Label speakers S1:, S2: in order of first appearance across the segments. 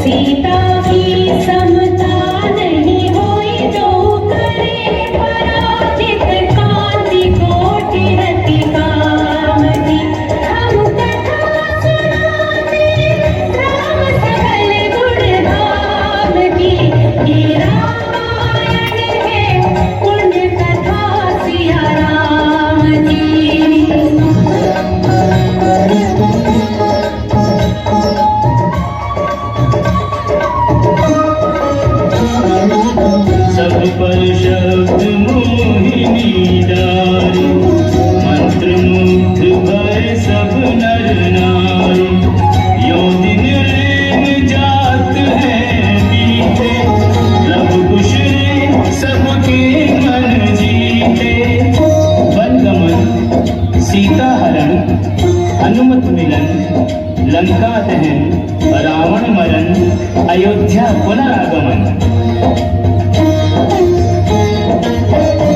S1: सीता की समता नहीं हुई जो करे पराजित कांति कोटि रति कामति हम कथा सुनाते राम सकल गुण धाम की ये रामायण है पुण्य कथा सिया राम की।
S2: सब पर शब्द मोहिनी डारी मंत्र मुग्ध भय सब नर नारी यो दिन रेन जात है बीते लब कुश ने सबके मन जीते। वनगमन सीता हरण हनुमत मिलन लंका दहन रावण मरण अयोध्या पुनरागमन।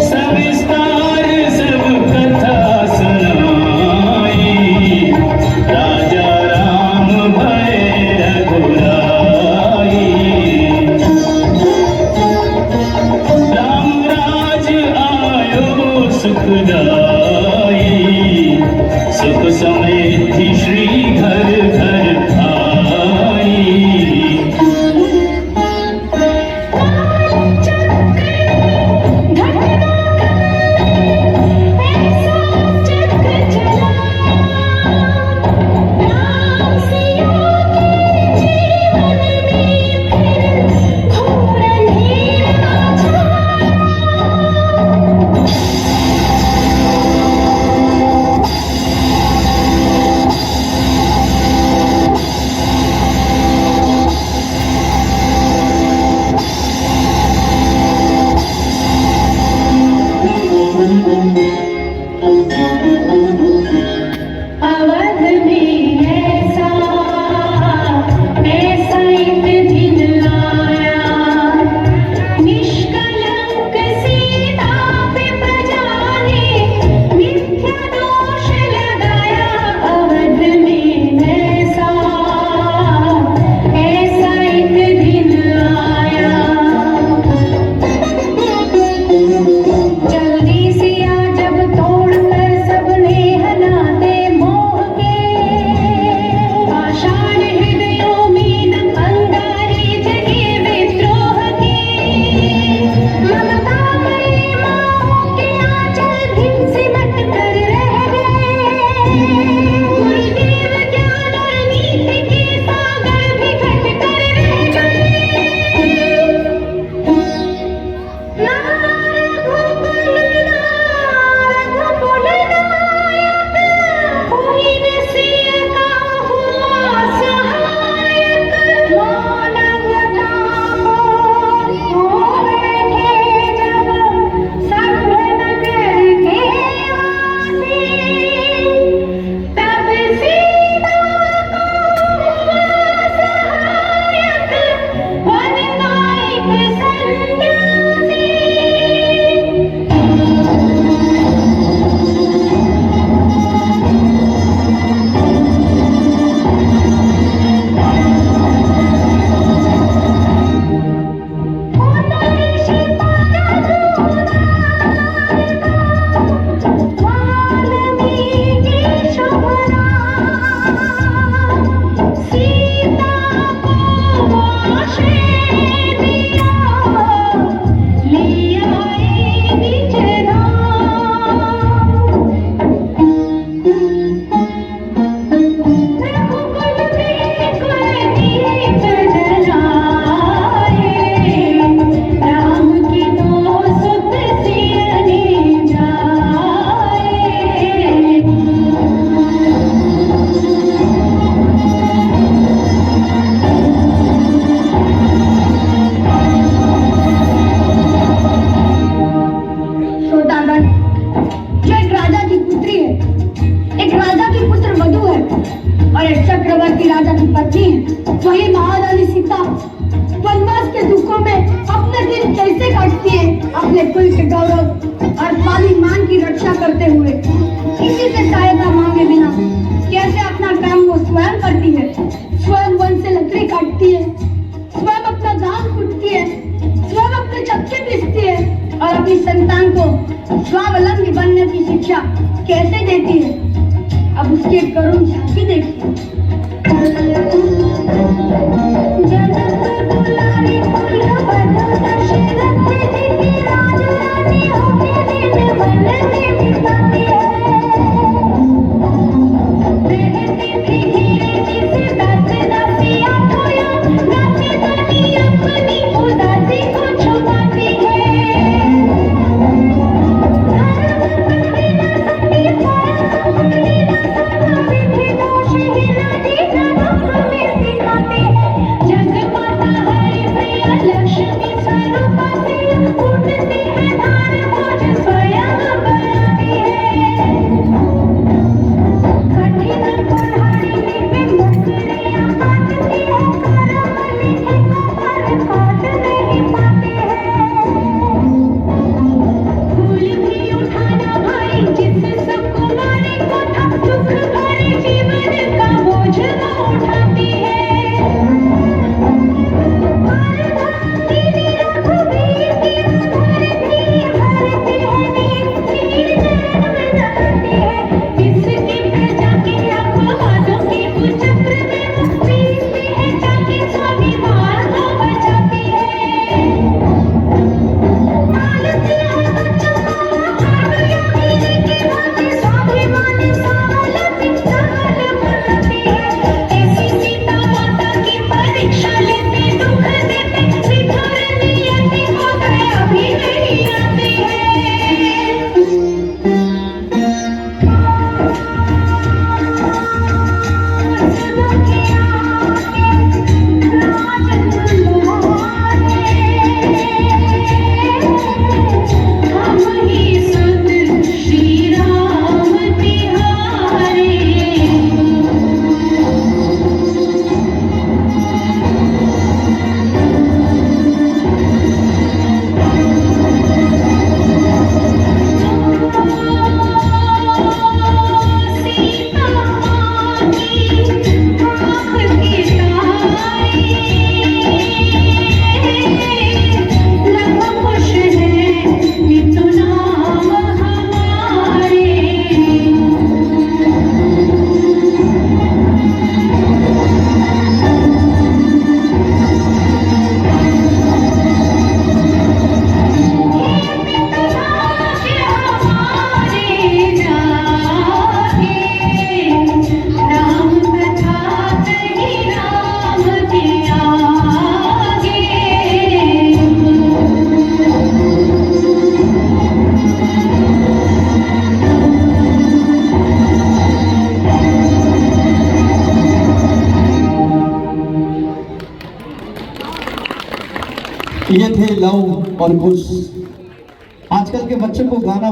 S2: सविस्तार सब कथा सुनाई राजा राम भय रघुराई। राम राज आयो सुखदाई सुख समृद्धि श्री घर घर आई।
S1: अवध में ऐसा ऐसा एक दिन आया निष्कलंक सीता पे प्रजा ने मिथ्या दोष लगाया। अवध में ऐसा ऐसा एक दिन आया जल्दी सिया जब तोड़कर सबने हनाते मोह के आषाढ़ हृदयों में अंगारे जगे विद्रोह के ममता मई माओ के आंचल भी सिमट कर रह गए। गुरुदेव ज्ञान और नीति के सागर भी घट कर रह गए। वही महारानी सीता वनवास के दुखों में अपने दिन कैसे काटती है, अपने कुल के गौरव और पाली मान की रक्षा करते हुए किसी से सहायता मांगे बिना कैसे अपना काम वो स्वयं करती है, स्वयं वन से लकड़ी काटती है, भिक्षा कैसे देती है, अब उसकी एक करुण झांकी देखिए। जनक दुलारी फूल बधु दशरथ जी की राजरानी होके दिन वन में बिताती है। रहती भी हीरे जिसे दास दासियाँ खोया, दासी दानी अपनी उदासी को छुपाती है। लक्ष्मी स्वरूप से उठती है धार, भोज स्वयं बनाती है। कठिन कुल्हाड़ी में मछलियाँ काटती है, कर्म लिखे को पर काट नहीं पाते हैं। फूल भी उठाना भाई जिस सुकुमारी को था, दुख भरे जीवन का बोझ वो उठाती है।
S3: ये थे लव और कुश। आजकल के बच्चों को गाना